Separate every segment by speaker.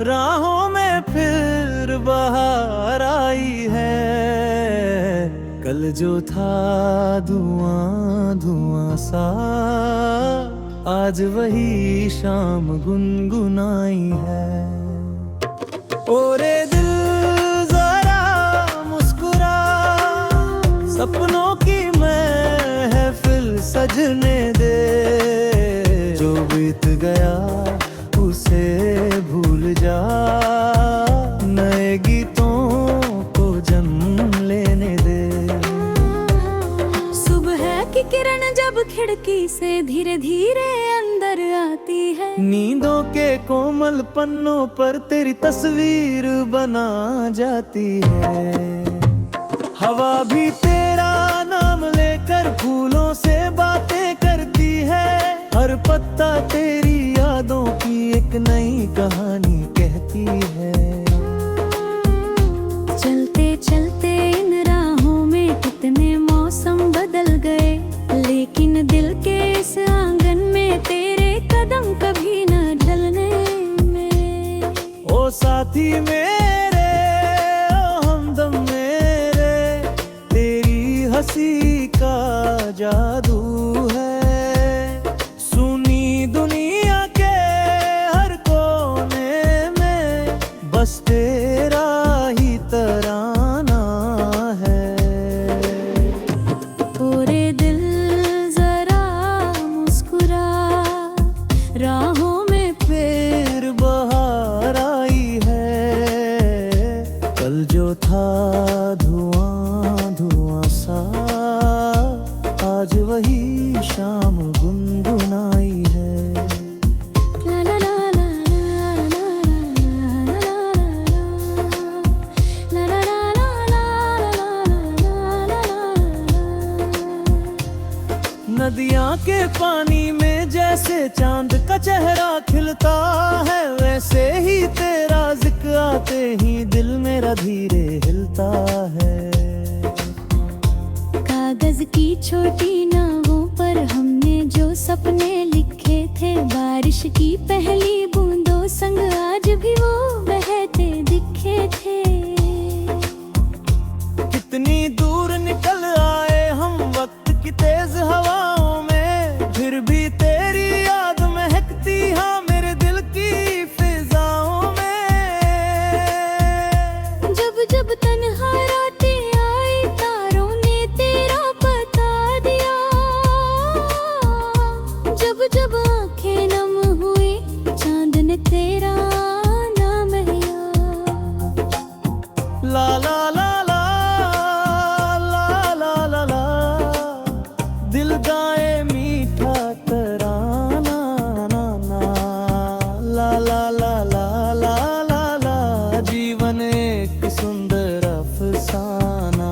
Speaker 1: राहों में फिर बहार आई है। कल जो था धुआं धुआं सा, आज वही शाम गुनगुनाई है। ओरे दिल जरा मुस्कुरा, सपनों की महफिल सजने दे। जो बीत गया उसे भूल जा, नए गीतों को जन्म लेने दे।
Speaker 2: सुबह की किरण जब खिड़की से धीरे धीरे अंदर आती है,
Speaker 1: नींदों के कोमल पन्नों पर तेरी तस्वीर बना जाती है। हवा भी तेरा नाम लेकर फूलों से बातें करती है। हर पत्ता तेरी यादों की एक नई कहानी कहती है।
Speaker 2: चलते चलते इन राहों में कितने मौसम बदल गए, लेकिन दिल के इस आंगन में तेरे कदम कभी न ढलने में।
Speaker 1: ओ साथी मेरे, ओ हमदम मेरे, तेरी हंसी का जादू है। सुनी दुनिया के हर कोने में बस तेरा ही तराना है।
Speaker 2: ओरे दिल जरा मुस्कुरा, राहों में
Speaker 1: फिर बहार आई है। कल जो था धुआं धुआं सा, आज वही शाम गुनगुनाई है।
Speaker 2: ला ला ला ला ला ला ला ला।
Speaker 1: नदियाँ के पानी में जैसे चांद का चेहरा खिलता है, वैसे ही तेरा जिक्र आते ही दिल मेरा धीरे हिलता है।
Speaker 2: कागज की छोटी नावों पर हमने जो सपने लिखे थे, बारिश की पहली बूंदों संग आज भी वो बहते दिखे थे।
Speaker 1: कितनी दूर निकल आए हम वक्त की तेज हवाओं में, फिर भी तेरी याद महकती हाँ मेरे दिल की फिजाओं में।
Speaker 2: जब जब तन्हा रातें आई, तारों ने तेरा बता दिया। जब जब आंखें नम हुई, चांद ने तेरा नाम लिया।
Speaker 1: ला ला ला ला ला ला ला ला, दिल गाए मीठा तराना ना ना। ला ला ला ला ला ला ला, जीवन एक सुंदर अफसाना।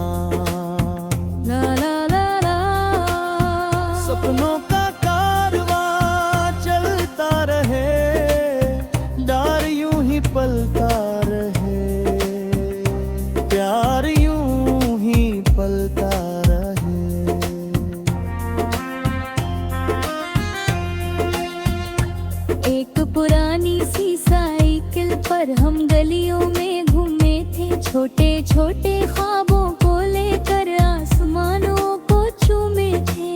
Speaker 2: ला ला ला ला,
Speaker 1: सपनों का कारवां चलता रहे, डार यूं ही पलता रहे, प्यार यूं ही पलता रहे।
Speaker 2: एक पुरानी सी साइकिल पर हम गलियों में घूमे थे, छोटे छोटे ख्वाबों को लेकर आसमानों को चूमे थे।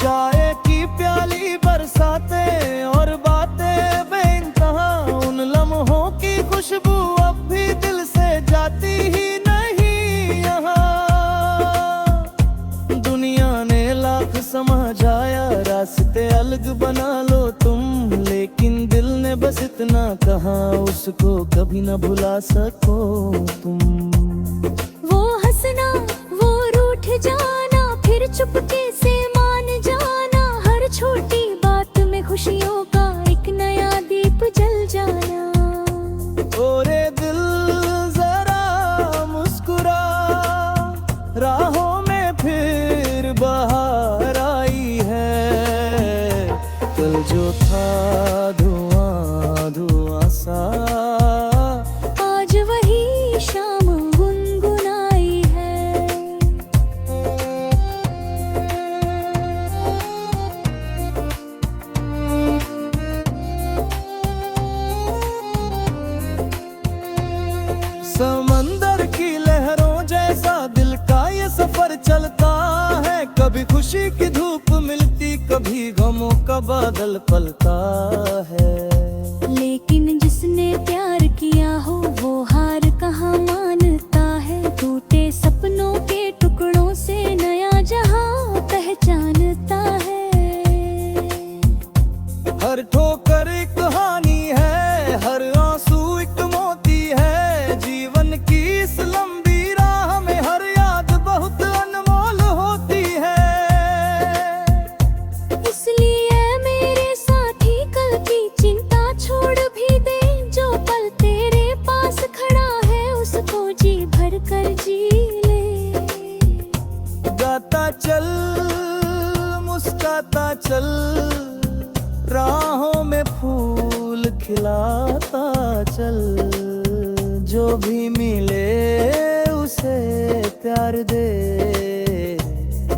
Speaker 1: चाय की प्याली बरसाते और बातें बेइंतहा, उन लम्हों की खुशबू अब भी दिल से जाती ही नहीं यहाँ। दुनिया ने लाख समझाया, रास्ते अलग बना लो तुम, लेकिन दिल ने बस इतना कहा, उसको कभी न भुला सको तुम।
Speaker 2: वो हंसना, वो रूठ जाना, फिर चुपके से मान जाना, हर छोटी बात में खुशियों का एक नया दीप जल जाना।
Speaker 1: ओरे दिल जरा मुस्कुरा, राहों में फिर बहार आई है। कल जो था धुआं धुआं सा,
Speaker 2: आज वही शाम गुनगुनाई है।
Speaker 1: कभी खुशी की धूप मिलती, कभी गमों का बादल पलता है।
Speaker 2: लेकिन जिसने प्यार किया हो वो हार कहाँ मानता है। टूटे सपनों के टुकड़ों से नया जहां पहचानता है।
Speaker 1: हर ठोकर एक कहानी है, हर आंसू एक मोती है। जीवन की इस लंबी राह में हर याद बहुत अनमोल होती है।
Speaker 2: इसलिए मेरे साथी कल की चिंता छोड़ भी दे। जो पल तेरे पास खड़ा है उसको जी भर कर जी ले।
Speaker 1: गाता चल मुस्काता चल, राहों में फूल खिलाता चल। जो भी मिले उसे प्यार दे,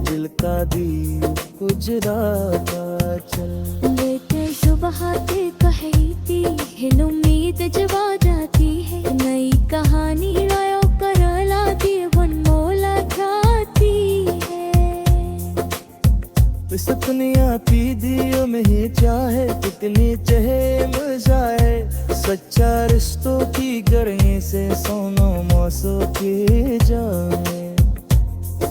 Speaker 1: दिल का दीप गुजराता चल।
Speaker 2: लेकर सुबह के कही थी हिल उम्मीद जब आ जाती है। नई कहानी लायो कर लाती बनमोला जाती है।
Speaker 1: सपनी आती दियों में ही चाहे कितनी चहम जाए। सच्चा रिश्तों की गर्मी से सोनो मौसों की जाए।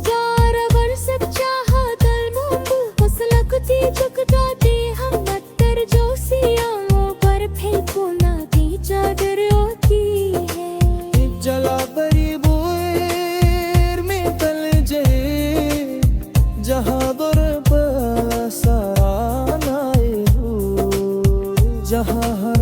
Speaker 2: यार अबर सब चाहा दल मुंबु फसलकती झुक जाती। हम अत्तर जो सियाओं पर फेंको ना दी चादर होती है।
Speaker 1: जला बरी बोएर में तल जे, जहाँ दर बसानाए हो, जहाँ हर